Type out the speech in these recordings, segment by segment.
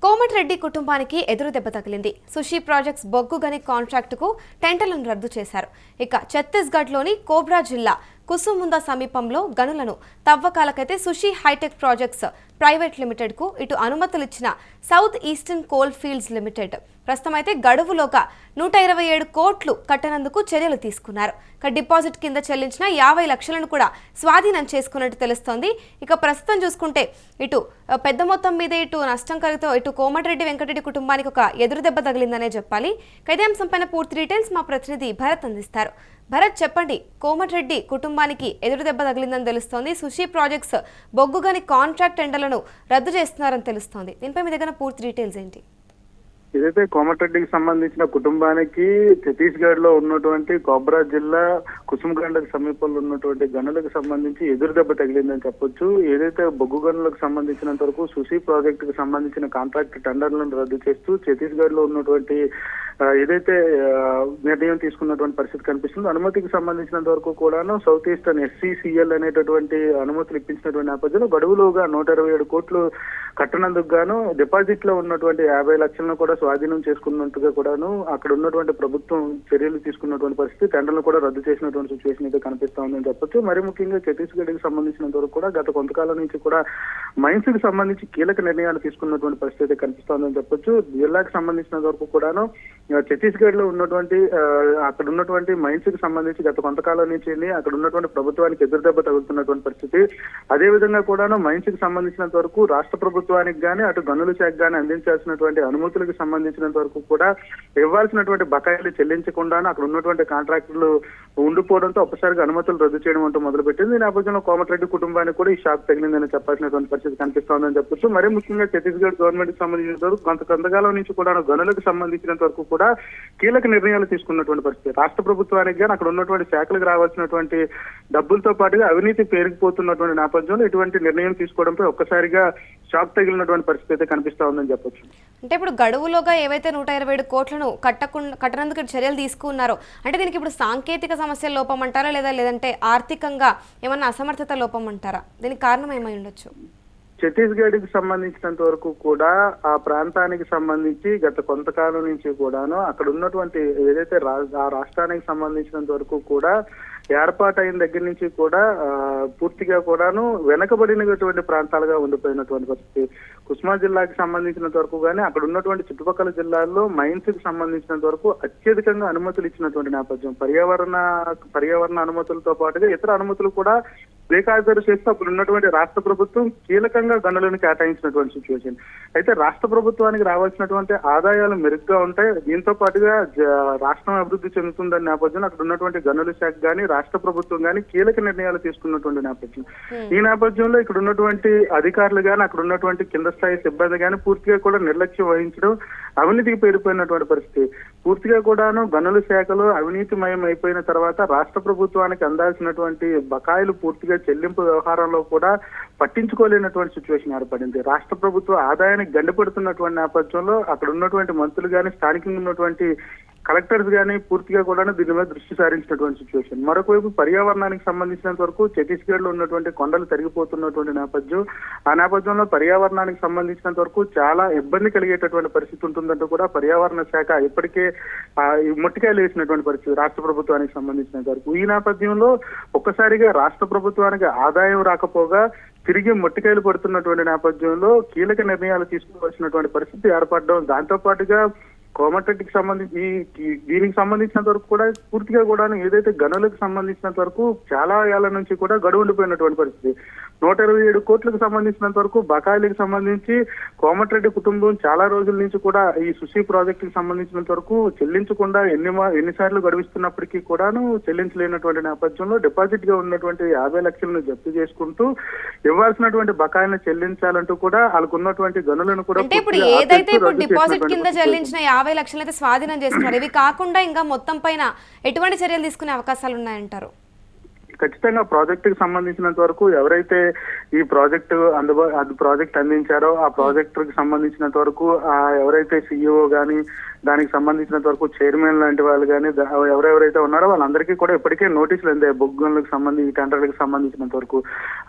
కోమటిరెడ్డి కుటుంబానికి ఎదురు దెబ్బ తగిలింది. సుషి ప్రాజెక్ట్స్ బొగ్గు గని కాంట్రాక్టుకు టెండర్లను రద్దు చేశారు. ఇక ఛత్తీస్గఢ్లోని కోబ్రా జిల్లా కుసుముందా సమీపంలో గనులను తవ్వకాలకైతే సుషి హైటెక్ ప్రాజెక్ట్స్ ప్రైవేట్ లిమిటెడ్కు ఇటు అనుమతులు ఇచ్చిన south eastern coal fields limited ప్రస్తుతం అయితే గడువులోగా 127 కోట్లు కట్టనందుకు చర్యలు తీసుకున్నారు. ఇక డిపాజిట్ కింద చెల్లించిన 50 లక్షలను కూడా స్వాధీనం చేసుకున్నట్టు తెలుస్తోంది. ఇక ప్రస్తుతం చూసుకుంటే ఇటు పెద్ద మొత్తం మీద ఇటు నష్టం కలిగితో ఇటు కోమటిరెడ్డి వెంకటరెడ్డి కుటుంబానికి ఒక ఎదురు దెబ్బ తగిలిందనే చెప్పాలి. ఇదే అంశంపైన పూర్తి డీటెయిల్స్ మా ప్రతినిధి భరత్ అందిస్తారు. భరత్, చెప్పండి, కోమటిరెడ్డి కుటుంబానికి ఎదురు దెబ్బ తగిలిందని తెలుస్తోంది. సుషి ప్రాజెక్ట్స్ బొగ్గు గని కాంట్రాక్ట్ టెండర్లను రద్దు చేస్తున్నారని తెలుస్తోంది. దీనిపై మీ దగ్గర పూర్తి డీటెయిల్స్ ఏంటి? ఏదైతే కోమటిరెడ్డికి సంబంధించిన కుటుంబానికి ఛత్తీస్గఢ్ లో ఉన్నటువంటి కోబ్రా జిల్లా కుసుమగండకు సమీపంలో ఉన్నటువంటి గనులకు సంబంధించి ఎదురు దెబ్బ తగిలిందని చెప్పొచ్చు. ఏదైతే బొగ్గు గనులకు సంబంధించినంత వరకు సుషి ప్రాజెక్టు కు సంబంధించిన కాంట్రాక్ట్ టెండర్లను రద్దు చేస్తూ ఛత్తీస్గఢ్ లో ఉన్నటువంటి ఏదైతే నిర్ణయం తీసుకున్నటువంటి పరిస్థితి కనిపిస్తుందో, అనుమతికి సంబంధించినంత వరకు కూడాను సౌత్ ఈస్టర్న్ SCCL అనేటటువంటి అనుమతులు ఇప్పించినటువంటి నేపథ్యంలో గడువులోగా 127 కోట్లు కట్టనందుకు గాను డిపాజిట్ లో ఉన్నటువంటి 50 లక్షలను కూడా స్వాధీనం చేసుకున్నట్టుగా కూడాను అక్కడ ఉన్నటువంటి ప్రభుత్వం చర్యలు తీసుకున్నటువంటి పరిస్థితి, టెండర్లు కూడా రద్దు చేసినటువంటి సిచ్యువేషన్ అయితే కనిపిస్తా ఉందని చెప్పొచ్చు. మరి ముఖ్యంగా ఛత్తీస్గఢ్కి సంబంధించినంత వరకు కూడా గత కొంతకాలం నుంచి కూడా మైన్స్ కి సంబంధించి కీలక నిర్ణయాలు తీసుకున్నటువంటి పరిస్థితి అయితే కనిపిస్తా ఉందని చెప్పొచ్చు. జిల్లాకు సంబంధించినంత వరకు కూడాను ఛత్తీస్గఢ్ లో ఉన్నటువంటి అక్కడ ఉన్నటువంటి మైన్స్ కి సంబంధించి గత కొంతకాలం నుంచి అక్కడ ఉన్నటువంటి ప్రభుత్వానికి ఎదురుదెబ్బ తగులుతున్నటువంటి పరిస్థితి. అదే విధంగా కూడాను మైన్స్ కి సంబంధించినంత వరకు రాష్ట్ర ప్రభుత్వానికి గానీ అటు గనుల శాఖ గానీ అందించాల్సినటువంటి అనుమతులకు సంబంధించినంత వరకు కూడా ఇవ్వాల్సినటువంటి బకాయిలు చెల్లించకుండాను అక్కడ ఉన్నటువంటి కాంట్రాక్టులు ఉండిపోవడంతో ఒక్కసారిగా అనుమతులు రద్దు చేయడం అంటూ మొదలుపెట్టింది. ఈ నేపథ్యంలో కోమటిరెడ్డి కుటుంబానికి కూడా ఈ షాక్ తగిలిందని చెప్పాల్సినటువంటి పరిస్థితి కనిపిస్తోందని చెప్పొచ్చు. మరీ ముఖ్యంగా ఛత్తీస్గఢ్ గవర్నమెంట్ కి సంబంధించినంత వరకు కొంతకాలం నుంచి కూడా గనులకు సంబంధించినంత వరకు కూడా కీలక నిర్ణయాలు తీసుకున్నటువంటి పరిస్థితి. రాష్ట్ర ప్రభుత్వానికి కానీ అక్కడ ఉన్నటువంటి శాఖలకు రావాల్సినటువంటి డబ్బులతో పాటుగా అవినీతి పెరిగిపోతున్నటువంటి నేపథ్యంలో ఇటువంటి నిర్ణయం తీసుకోవడంపై ఒక్కసారిగా షాక్ తగిలినటువంటి పరిస్థితి అయితే కనిపిస్తా ఉందని చెప్పొచ్చు. అంటే ఇప్పుడు గడువులోగా ఏవైతే 127 కోట్లను కట్టనందుకు చర్యలు తీసుకున్నారో, అంటే దీనికి ఇప్పుడు సాంకేతిక సమస్యల లోపం అంటారా, లేదంటే ఆర్థికంగా ఏమన్నా అసమర్థత లోపం అంటారా? దీనికి కారణం ఏమై ఉండొచ్చు? ఛత్తీస్గఢ్కి సంబంధించినంత వరకు కూడా ఆ ప్రాంతానికి సంబంధించి గత కొంతకాలం నుంచి కూడాను అక్కడ ఉన్నటువంటి ఏదైతే ఆ రాష్ట్రానికి సంబంధించినంత వరకు కూడా ఏర్పాటైన దగ్గర నుంచి కూడా పూర్తిగా కూడాను వెనకబడినటువంటి ప్రాంతాలుగా ఉండిపోయినటువంటి పరిస్థితి. కుస్మా జిల్లాకి సంబంధించినంత వరకు కానీ అక్కడ ఉన్నటువంటి చుట్టుపక్కల జిల్లాల్లో మైన్స్ కి సంబంధించినంత వరకు అత్యధికంగా అనుమతులు ఇచ్చినటువంటి నేపథ్యం. పర్యావరణ అనుమతులతో పాటుగా ఇతర అనుమతులు కూడా బేఖాతరు చేస్తూ అప్పుడు ఉన్నటువంటి రాష్ట్ర ప్రభుత్వం కీలకంగా గనులను కేటాయించినటువంటి సిచ్యువేషన్. అయితే రాష్ట్ర ప్రభుత్వానికి రావాల్సినటువంటి ఆదాయాలు మెరుగ్గా ఉంటాయి. దీంతో పాటుగా రాష్ట్రం అభివృద్ధి చెందుతుందనే నేపథ్యంలో అక్కడ ఉన్నటువంటి గనుల శాఖ కానీ రాష్ట్ర ప్రభుత్వం కానీ కీలక నిర్ణయాలు తీసుకున్నటువంటి నేపథ్యం. ఈ నేపథ్యంలో ఇక్కడ ఉన్నటువంటి అధికారులు కానీ అక్కడ ఉన్నటువంటి కింద స్థాయి సిబ్బంది కానీ పూర్తిగా కూడా నిర్లక్ష్యం వహించడం, అవినీతికి పేరుపోయినటువంటి పరిస్థితి. పూర్తిగా కూడాను గనుల శాఖలో అవినీతిమయం అయిపోయిన తర్వాత రాష్ట్ర ప్రభుత్వానికి అందాల్సినటువంటి బకాయిలు పూర్తిగా చెల్లింపు వ్యవహారంలో కూడా పట్టించుకోలేనటువంటి సిచ్యువేషన్ ఏర్పడింది. రాష్ట్ర ప్రభుత్వ ఆదాయానికి గండిపడుతున్నటువంటి నేపథ్యంలో అక్కడ ఉన్నటువంటి మంత్రులు కానీ స్థానికంగా ఉన్నటువంటి కలెక్టర్స్ కానీ పూర్తిగా కూడా దీని మీద దృష్టి సారించినటువంటి సిచ్యువేషన్. మరొకవైపు పర్యావరణానికి సంబంధించినంత వరకు ఛత్తీస్గఢ్ లో ఉన్నటువంటి కొండలు తరిగిపోతున్నటువంటి నేపథ్యం. ఆ నేపథ్యంలో పర్యావరణానికి సంబంధించినంత వరకు చాలా ఇబ్బంది కలిగేటటువంటి పరిస్థితి ఉంటుందంటూ కూడా పర్యావరణ శాఖ ఇప్పటికే మొట్టికాయలు వేసినటువంటి పరిస్థితి రాష్ట్ర ప్రభుత్వానికి సంబంధించినంత వరకు. ఈ నేపథ్యంలో ఒక్కసారిగా రాష్ట్ర ప్రభుత్వానికి ఆదాయం రాకపోగా తిరిగి మొట్టికాయలు పడుతున్నటువంటి నేపథ్యంలో కీలక నిర్ణయాలు తీసుకోవాల్సినటువంటి పరిస్థితి ఏర్పడడం, దాంతో పాటుగా కోమటిరెడ్డికి సంబంధించి దీనికి సంబంధించినంత వరకు కూడా పూర్తిగా కూడా ఏదైతే గనులకు సంబంధించినంత వరకు చాలా ఏళ్ల నుంచి కూడా గడువు ఉండిపోయినటువంటి పరిస్థితి. 127 కోట్లకు సంబంధించినంత వరకు బకాయిలకు సంబంధించి కోమటిరెడ్డి కుటుంబం చాలా రోజుల నుంచి కూడా ఈ సుషి ప్రాజెక్టుకి సంబంధించినంత వరకు చెల్లించకుండా ఎన్నిసార్లు గడువిస్తున్నప్పటికీ కూడాను చెల్లించలేనటువంటి నేపథ్యంలో డిపాజిట్ గా ఉన్నటువంటి 50 లక్షలను జప్తు చేసుకుంటూ ఇవ్వాల్సినటువంటి బకాయిలను చెల్లించాలంటూ కూడా వాళ్ళకు ఉన్నటువంటి గనులను కూడా డిపాజిట్ కింద చెల్లించిన 50 లక్షలు అయితే స్వాధీనం చేసుకున్నారు. ఇవి కాకుండా ఇంకా మొత్తం పైన ఎటువంటి చర్యలు తీసుకునే అవకాశాలు ఉన్నాయంటారు? ఖచ్చితంగా ప్రాజెక్టుకి సంబంధించినంత వరకు ఎవరైతే ఈ ప్రాజెక్టు ప్రాజెక్ట్ అందించారో ఆ ప్రాజెక్టుకి సంబంధించినంత వరకు ఎవరైతే సిఇఓ గానీ దానికి సంబంధించినంత వరకు చైర్మన్ లాంటి వాళ్ళు కానీ ఎవరెవరైతే ఉన్నారో వాళ్ళందరికీ కూడా ఇప్పటికే నోటీసులు అందాయి. బొగ్గులకు సంబంధించి టెండర్లకు సంబంధించినంత వరకు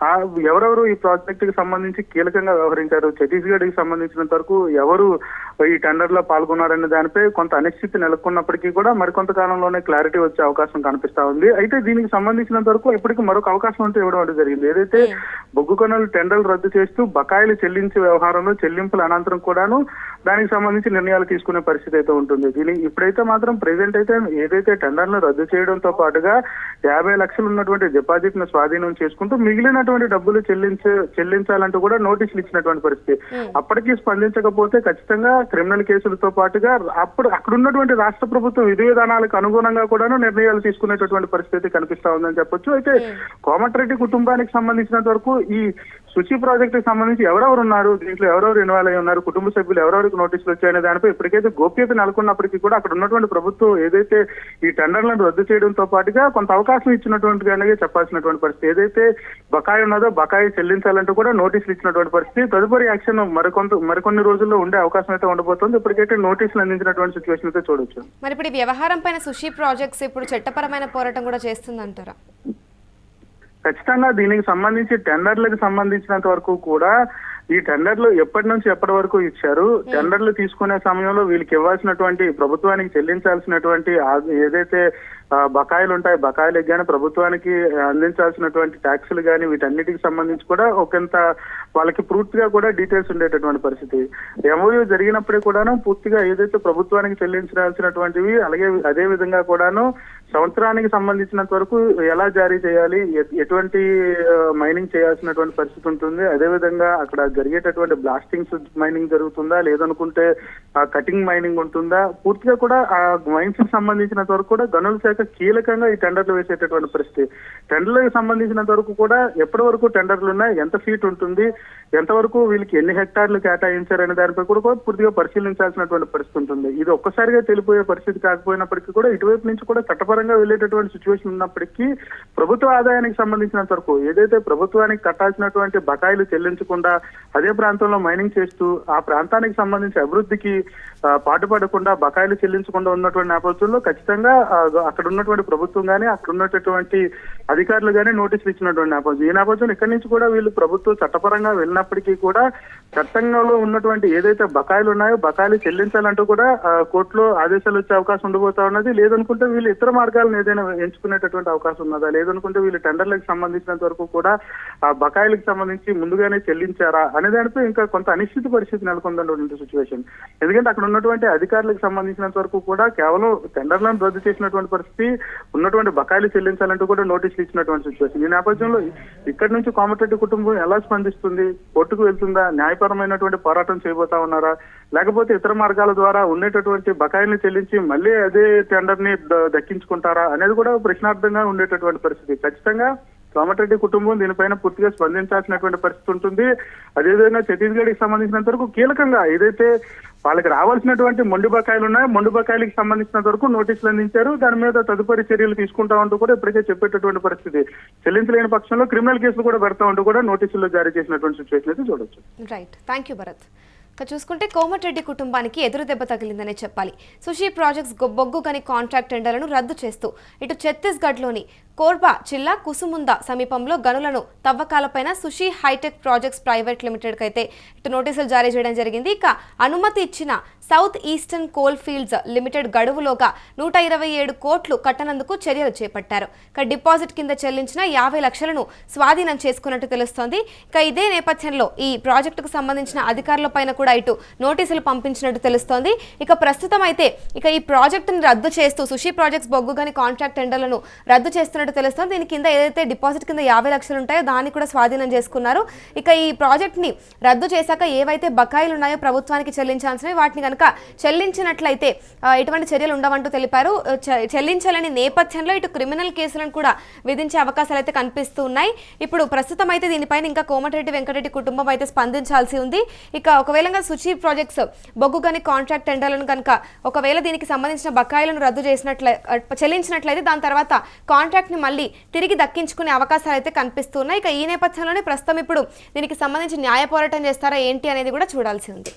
ఎవరెవరు ఈ ప్రాజెక్ట్ కి సంబంధించి కీలకంగా వ్యవహరించారు, ఛత్తీస్గఢ్ కి సంబంధించినంత వరకు ఎవరు ఈ టెండర్ లో పాల్గొన్నారనే దానిపై కొంత అనిశ్చితి నెలకొన్నప్పటికీ కూడా మరికొంత కాలంలోనే క్లారిటీ వచ్చే అవకాశం కనిపిస్తా ఉంది. అయితే దీనికి సంబంధించినంత వరకు ఇప్పటికీ మరొక అవకాశం అంటూ ఇవ్వడం అంటే జరిగింది. ఏదైతే బొగ్గు కొనుగోలు టెండర్లు రద్దు చేస్తూ బకాయిలు చెల్లించే వ్యవహారంలో చెల్లింపుల అనంతరం కూడాను దానికి సంబంధించి నిర్ణయాలు తీసుకునే పరిస్థితి అయితే ఉంటుంది. ఇప్పుడైతే మాత్రం ప్రెసెంట్ అయితే ఏదైతే టెండర్లను రద్దు చేయడంతో పాటుగా 50 లక్షలు ఉన్నటువంటి డిపాజిట్ ను స్వాధీనం చేసుకుంటూ మిగిలినటువంటి డబ్బులు చెల్లించాలంటూ కూడా నోటీసులు ఇచ్చినటువంటి పరిస్థితి. అప్పటికీ స్పందించకపోతే ఖచ్చితంగా క్రిమినల్ కేసులతో పాటుగా అక్కడ ఉన్నటువంటి రాష్ట్ర ప్రభుత్వం విధి విధానాలకు అనుగుణంగా కూడాను నిర్ణయాలు తీసుకునేటటువంటి పరిస్థితి కనిపిస్తా ఉందని చెప్పొచ్చు. అయితే కోమటిరెడ్డి కుటుంబానికి సంబంధించినంత వరకు ఈ సుచి ప్రాజెక్టు కి సంబంధించి ఎవరెవరు ఉన్నారు, దీంట్లో ఎవరెవరు ఇన్వాల్వ్ అయి ఉన్నారు, కుటుంబ సభ్యులు ఎవరెవరికి నోటీసులు వచ్చాయనే దానిపై ఇప్పటికైతే గోప్యత నెలకొన్నప్పటికీ కూడా అక్కడ ఉన్నటువంటి ప్రభుత్వం ఏదైతే ఈ టెండర్లను రద్దు చేయడంతో పాటుగా కొంత అవకాశం ఇచ్చినటువంటిగానే చెప్పాల్సినటువంటి పరిస్థితి. ఏదైతే బకాయి ఉన్నదో బకాయి చెల్లించాలంటూ కూడా నోటీసులు ఇచ్చినటువంటి పరిస్థితి. తదుపరి యాక్షన్ మరికొన్ని రోజుల్లో ఉండే అవకాశం అయితే ఉండబోతుంది. ఇప్పటికైతే నోటీసులు అందించినటువంటి సిచ్యువేషన్ అయితే చూడొచ్చు. మరి ఇప్పుడు ఈ వ్యవహారం పైన సుషి ప్రాజెక్ట్స్ ఇప్పుడు చట్టపరమైన పోరాటం కూడా చేస్తుందంటారా? ఖచ్చితంగా దీనికి సంబంధించి టెండర్లకు సంబంధించినంత వరకు కూడా ఈ టెండర్లు ఎప్పటి నుంచి ఎప్పటి వరకు ఇచ్చారు, టెండర్లు తీసుకునే సమయంలో వీళ్ళకి ఇవ్వాల్సినటువంటి ప్రభుత్వానికి చెల్లించాల్సినటువంటి ఏదైతే బకాయిలు ఉంటాయి, బకాయిలకు కానీ ప్రభుత్వానికి అందించాల్సినటువంటి ట్యాక్సులు కానీ వీటన్నిటికి సంబంధించి కూడా ఒకంత వాళ్ళకి పూర్తిగా కూడా డీటెయిల్స్ ఉండేటటువంటి పరిస్థితి. ఎంఓయూ జరిగినప్పుడే కూడాను పూర్తిగా ఏదైతే ప్రభుత్వానికి చెల్లించాల్సినటువంటివి అలాగే అదే విధంగా కూడాను సంవత్సరానికి సంబంధించినంత వరకు ఎలా జారీ చేయాలి, ఎటువంటి మైనింగ్ చేయాల్సినటువంటి పరిస్థితి ఉంటుంది, అదేవిధంగా అక్కడ జరిగేటటువంటి బ్లాస్టింగ్స్ మైనింగ్ జరుగుతుందా లేదనుకుంటే కటింగ్ మైనింగ్ ఉంటుందా, పూర్తిగా కూడా ఆ మైన్స్ కి సంబంధించినంత వరకు కూడా గనుల శాఖ కీలకంగా ఈ టెండర్లు వేసేటటువంటి పరిస్థితి. టెండర్లకు సంబంధించినంత వరకు కూడా ఎప్పటి వరకు టెండర్లు ఉన్నాయి, ఎంత ఫీట్ ఉంటుంది, ఎంతవరకు వీళ్ళకి ఎన్ని హెక్టార్లు కేటాయించారనే దానిపై కూడా పూర్తిగా పరిశీలించాల్సినటువంటి పరిస్థితి ఉంటుంది. ఇది ఒక్కసారిగా తెలిపోయే పరిస్థితి కాకపోయినప్పటికీ కూడా ఇటువైపు నుంచి కూడా చట్టపరంగా వెళ్లేటటువంటి సిచ్యువేషన్ ఉన్నప్పటికీ ప్రభుత్వ ఆదాయానికి సంబంధించినంత వరకు ఏదైతే ప్రభుత్వానికి కట్టాల్సినటువంటి బకాయిలు చెల్లించకుండా అదే ప్రాంతంలో మైనింగ్ చేస్తూ ఆ ప్రాంతానికి సంబంధించి అభివృద్ధికి పాటుపడకుండా బకాయిలు చెల్లించకుండా ఉన్నటువంటి నేపథ్యంలో ఖచ్చితంగా అక్కడ ఉన్నటువంటి ప్రభుత్వం కానీ అక్కడ ఉన్నటువంటి అధికారులు కానీ నోటీసులు ఇచ్చినటువంటి నేపథ్యం. ఈ నేపథ్యంలో ఇక్కడి నుంచి కూడా వీళ్ళు ప్రభుత్వం చట్టపరంగా వెళ్ళినప్పటికీ కూడా చట్టంలో ఉన్నటువంటి ఏదైతే బకాయిలు ఉన్నాయో బకాయిలు చెల్లించాలంటూ కూడా కోర్టులో ఆదేశాలు వచ్చే అవకాశం ఉండబోతా ఉన్నది. లేదనుకుంటే వీళ్ళు ఇతర మార్గాలను ఏదైనా ఎంచుకునేటటువంటి అవకాశం ఉన్నదా, లేదనుకుంటే వీళ్ళు టెండర్లకు సంబంధించినంత వరకు కూడా ఆ బకాయిలకు సంబంధించి ముందుగానే చెల్లించారా అనే దానిపై ఇంకా కొంత అనిశ్చిత పరిస్థితి నెలకొందన్నటువంటి సిచ్యువేషన్. ఎందుకంటే అక్కడ ఉన్నటువంటి అధికారులకు సంబంధించినంత వరకు కూడా కేవలం టెండర్లను రద్దు చేసినటువంటి పరిస్థితి, ఉన్నటువంటి బకాయిలు చెల్లించాలంటూ కూడా నోటీసులు ఇచ్చినటువంటి సిచ్యువేషన్. ఈ నేపథ్యంలో ఇక్కడి నుంచి కోమటిరెడ్డి కుటుంబం ఎలా స్పందిస్తుంది, కోర్టుకు వెళ్తుందా, న్యాయపరమైనటువంటి పోరాటం చేయబోతా ఉన్నారా, లేకపోతే ఇతర మార్గాల ద్వారా ఉండేటటువంటి బకాయిల్ని చెల్లించి మళ్ళీ అదే టెండర్ ని దక్కించుకుంటారా అనేది కూడా ప్రశ్నార్థంగా ఉండేటటువంటి పరిస్థితి. ఖచ్చితంగా కోమటిరెడ్డి కుటుంబం దీనిపైన పూర్తిగా స్పందించాల్సినటువంటి పరిస్థితి ఉంటుంది. అదేవిధంగా ఛత్తీస్గఢ్ కి సంబంధించినంత వరకు కీలకంగా ఏదైతే వాళ్ళకి రావాల్సినటువంటి మొండి బకాయిలు ఉన్నాయో మొండి బకాయిలకు సంబంధించినంత వరకు నోటీసులు అందించారు. దాని మీద తదుపరి చర్యలు తీసుకుంటామంటూ కూడా ఇప్పటికే చెప్పేటటువంటి పరిస్థితి. చెల్లించలేని పక్షంలో క్రిమినల్ కేసులు కూడా పెడతామంటూ కూడా నోటీసుల్లో జారీ చేసినటువంటి సిచ్యువేషన్ అయితే చూడొచ్చు. Right, thank you Bharat. చూసుకుంటే కోమటిరెడ్డి కుటుంబానికి ఎదురు దెబ్బ తగిలిందనే చెప్పాలి. సుషి ప్రాజెక్ట్స్ బొగ్గు గని కాంట్రాక్ట్ టెండర్లను రద్దు చేస్తూ ఇటు ఛత్తీస్గఢ్లోని కోర్బా జిల్లా కుసుముంద సమీపంలో గనులను తవ్వకాలపైన సుషి హైటెక్ ప్రాజెక్ట్స్ ప్రైవేట్ లిమిటెడ్కి అయితే ఇటు నోటీసులు జారీ చేయడం జరిగింది. ఇక అనుమతి ఇచ్చిన south eastern coal fields limited గడువులోగా 127 కోట్లు కట్టనందుకు చర్యలు చేపట్టారు. ఇక డిపాజిట్ కింద చెల్లించిన 50 లక్షలను స్వాధీనం చేసుకున్నట్టు తెలుస్తోంది. ఇక ఇదే నేపథ్యంలో ఈ ప్రాజెక్టుకు సంబంధించిన అధికారులపైన కూడా ఇటు నోటీసులు పంపించినట్టు తెలుస్తోంది. ఇక ప్రస్తుతం అయితే ఈ ప్రాజెక్టును రద్దు చేస్తూ సుషి ప్రాజెక్ట్స్ బొగ్గు గని కాంట్రాక్ట్ టెండర్లను రద్దు చేస్తున్నట్టు తెలుస్తోంది. దీని కింద ఏదైతే డిపాజిట్ కింద 50 లక్షలు ఉంటాయో దాన్ని కూడా స్వాధీనం చేసుకున్నారు. ఇక ఈ ప్రాజెక్ట్ ని రద్దు చేశాక ఏవైతే బకాయిలు ఉన్నాయో ప్రభుత్వానికి చెల్లించాల్సినవి వాటిని కనుక చెల్లించినట్లయితే ఎటువంటి చర్యలు ఉండవంటూ తెలిపారు. చెల్లించాలని నేపథ్యంలో ఇటు క్రిమినల్ కేసులను కూడా విధించే అవకాశాలు అయితే కనిపిస్తూ ఉన్నాయి. ఇప్పుడు ప్రస్తుతం అయితే దీనిపైన ఇంకా కోమటిరెడ్డి వెంకటరెడ్డి కుటుంబం అయితే స్పందించాల్సి ఉంది. ఇక ఒకవేళ ఒకవేళ సుచి ప్రాజెక్ట్స్ బొగ్గు గని కాంట్రాక్ట్ టెండర్లను కనుక ఒకవేళ దీనికి సంబంధించిన బకాయిలను రద్దు చెల్లించినట్లయితే దాని తర్వాత కాంట్రాక్ట్ ని మళ్ళీ తిరిగి దక్కించుకునే అవకాశాలు అయితే కనిపిస్తున్నాయి. ఇక ఈ నేపథ్యంలోనే ప్రస్తుతం ఇప్పుడు దీనికి సంబంధించి న్యాయ పోరాటం చేస్తారా ఏంటి అనేది కూడా చూడాల్సి ఉంది.